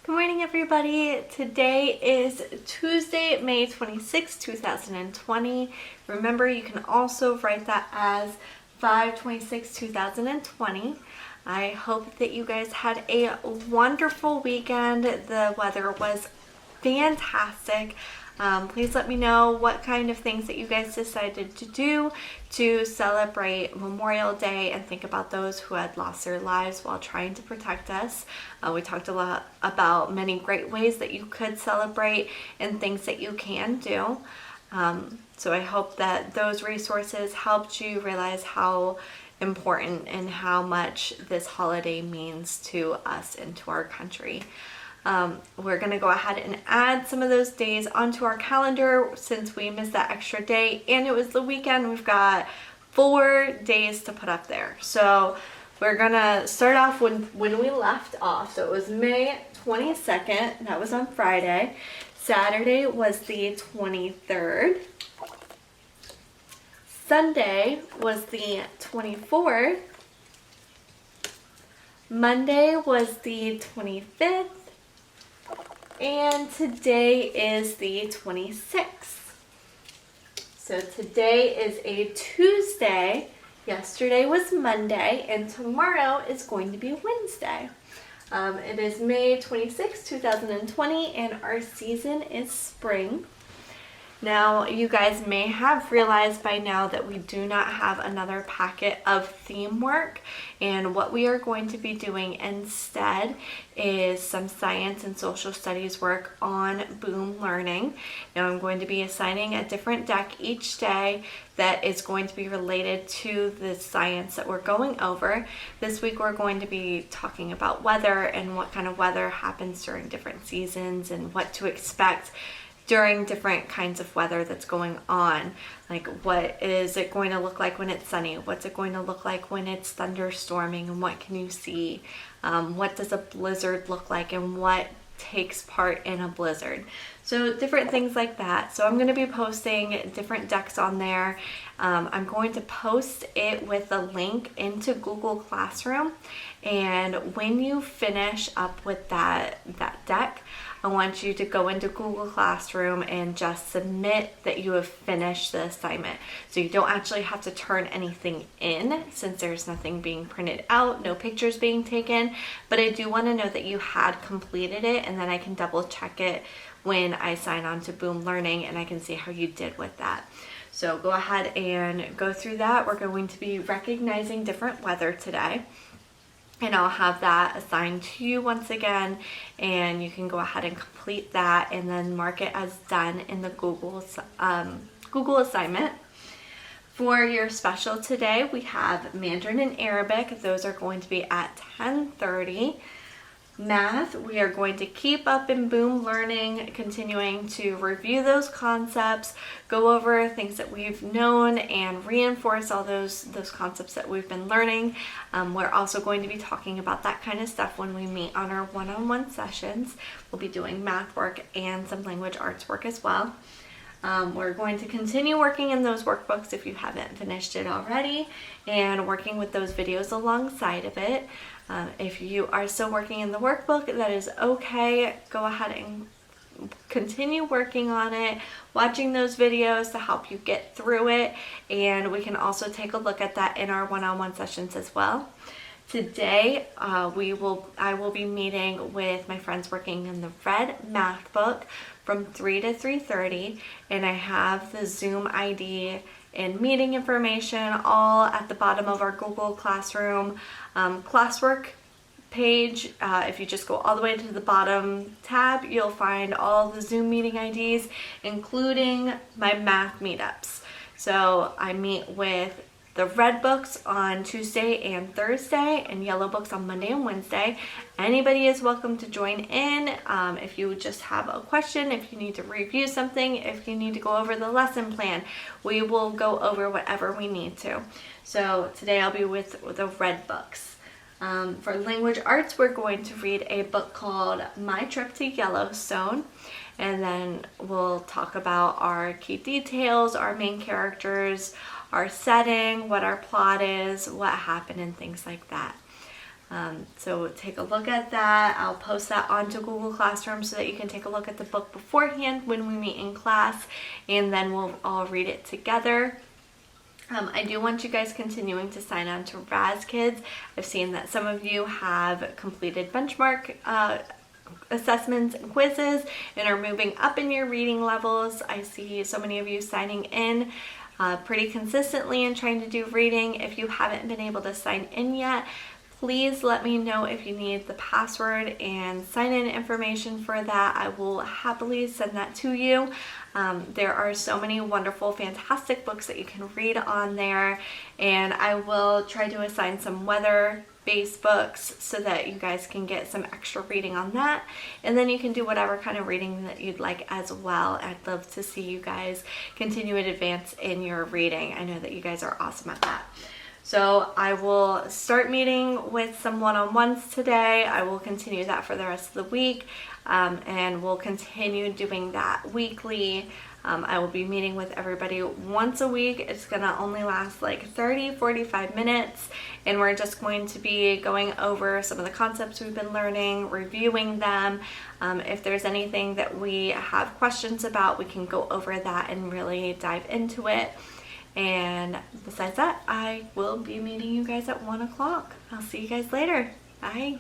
Good morning, everybody. Today is Tuesday, May 26, 2020. Remember, you can also write that as 5/26/2020. I hope that you guys had a wonderful weekend. The weather was fantastic. Please let me know what kind of things that you guys decided to do to celebrate Memorial Day and think about those who had lost their lives while trying to protect us. We talked a lot about many great ways that you could celebrate and things that you can do. So I hope that those resources helped you realize how important and how much this holiday means to us and to our country. We're going to go ahead and add some of those days onto our calendar since we missed that extra day and it was the weekend. We've got 4 days to put up there. So we're going to start off when we left off. So it was May 22nd. That was on Friday. Saturday was the 23rd. Sunday was the 24th. Monday was the 25th. And today is the 26th. So today is a Tuesday, yesterday was Monday, and tomorrow is going to be Wednesday. It is May 26, 2020, and our season is spring. Now, you guys may have realized by now that we do not have another packet of theme work, and what we are going to be doing instead is some science and social studies work on Boom Learning. Now, I'm going to be assigning a different deck each day that is going to be related to the science that we're going over. This week we're going to be talking about weather and what kind of weather happens during different seasons and what to expect during different kinds of weather that's going on. Like, what is it going to look like when it's sunny? What's it going to look like when it's thunderstorming? And what can you see? What does a blizzard look like? And what takes part in a blizzard? So different things like that. So I'm going to be posting different decks on there. I'm going to post it with a link into Google Classroom. And when you finish up with that deck, I want you to go into Google Classroom and just submit that you have finished the assignment. So you don't actually have to turn anything in since there's nothing being printed out, no pictures being taken, but I do want to know that you had completed it, and then I can double check it when I sign on to Boom Learning and I can see how you did with that. So go ahead and go through that. We're going to be recognizing different weather today. And I'll have that assigned to you once again, and you can go ahead and complete that and then mark it as done in the Google assignment. For your special today, we have Mandarin and Arabic. Those are going to be at 10:30. Math, we are going to keep up in Boom Learning, continuing to review those concepts, go over things that we've known, and reinforce all those concepts that we've been learning. We're also going to be talking about that kind of stuff when we meet on our one-on-one sessions. We'll be doing math work and some language arts work as well. We're going to continue working in those workbooks if you haven't finished it already, and working with those videos alongside of it. If you are still working in the workbook, that is okay. Go ahead and continue working on it, watching those videos to help you get through it, and we can also take a look at that in our one-on-one sessions as well. Today, I will be meeting with my friends working in the Red Math book from 3 to 3:30, and I have the Zoom ID and meeting information all at the bottom of our Google Classroom classwork page. If you just go all the way to the bottom tab, you'll find all the Zoom meeting IDs, including my math meetups. So I meet with the red books on Tuesday and Thursday, and yellow books on Monday and Wednesday. Anybody is welcome to join in. If you just have a question, if you need to review something, if you need to go over the lesson plan, we will go over whatever we need to. So today I'll be with the red books. For language arts, we're going to read a book called My Trip to Yellowstone, and then we'll talk about our key details, our main characters, our setting, what our plot is, what happened, and things like that. So take a look at that. I'll post that onto Google Classroom so that you can take a look at the book beforehand when we meet in class, and then we'll all read it together. I do want you guys continuing to sign on to Raz Kids. I've seen that some of you have completed benchmark assessments and quizzes and are moving up in your reading levels. I see so many of you signing in pretty consistently and trying to do reading. If you haven't been able to sign in yet, please let me know if you need the password and sign in information for that. I will happily send that to you. There are so many wonderful, fantastic books that you can read on there, and I will try to assign some weather-based books so that you guys can get some extra reading on that, and then you can do whatever kind of reading that you'd like as well. I'd love to see you guys continue to advance in your reading. I know that you guys are awesome at that. So I will start meeting with some one-on-ones today. I will continue that for the rest of the week, and we'll continue doing that weekly. I will be meeting with everybody once a week. It's gonna only last like 30-45 minutes, and we're just going to be going over some of the concepts we've been learning, reviewing them. If there's anything that we have questions about, we can go over that and really dive into it. And besides that, I will be meeting you guys at 1 o'clock. I'll see you guys later. Bye.